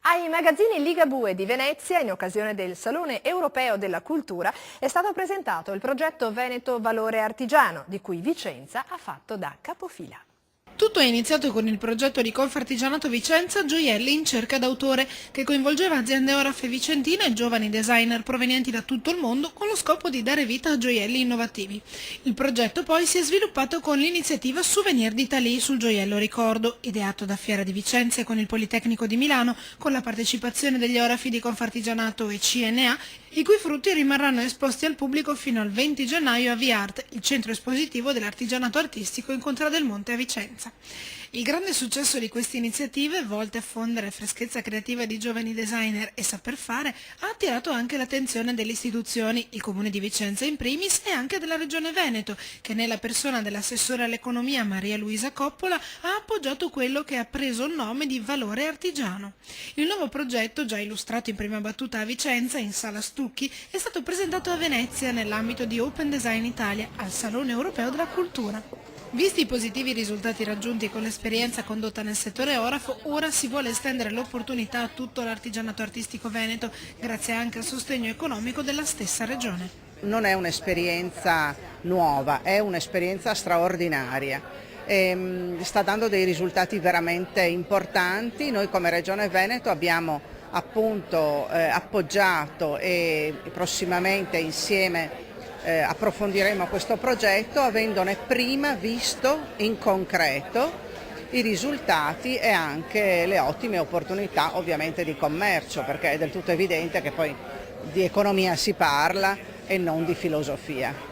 Ai magazzini Ligabue di Venezia, in occasione del Salone Europeo della Cultura, è stato presentato il progetto Veneto Valore Artigiano, di cui Vicenza ha fatto da capofila. Tutto è iniziato con il progetto di Confartigianato Vicenza Gioielli in cerca d'autore, che coinvolgeva aziende orafe vicentine e giovani designer provenienti da tutto il mondo con lo scopo di dare vita a gioielli innovativi. Il progetto poi si è sviluppato con l'iniziativa Souvenir d'Italie sul gioiello ricordo, ideato da Fiera di Vicenza e con il Politecnico di Milano, con la partecipazione degli orafi di Confartigianato e CNA, i cui frutti rimarranno esposti al pubblico fino al 20 gennaio a V-Art, il centro espositivo dell'artigianato artistico in Contra del Monte a Vicenza. Il grande successo di queste iniziative, volte a fondere freschezza creativa di giovani designer e saper fare, ha attirato anche l'attenzione delle istituzioni, il Comune di Vicenza in primis e anche della Regione Veneto, che nella persona dell'assessore all'economia Maria Luisa Coppola ha appoggiato quello che ha preso il nome di Valore Artigiano. Il nuovo progetto, già illustrato in prima battuta a Vicenza, in Sala Stucchi, è stato presentato a Venezia nell'ambito di Open Design Italia, al Salone Europeo della Cultura. Visti i positivi risultati raggiunti con l'esperienza condotta nel settore orafo, ora si vuole estendere l'opportunità a tutto l'artigianato artistico veneto, grazie anche al sostegno economico della stessa regione. Non è un'esperienza nuova, è un'esperienza straordinaria. Sta dando dei risultati veramente importanti. Noi come Regione Veneto abbiamo appunto appoggiato e prossimamente insieme approfondiremo questo progetto avendone prima visto in concreto i risultati e anche le ottime opportunità ovviamente di commercio, perché è del tutto evidente che poi di economia si parla e non di filosofia.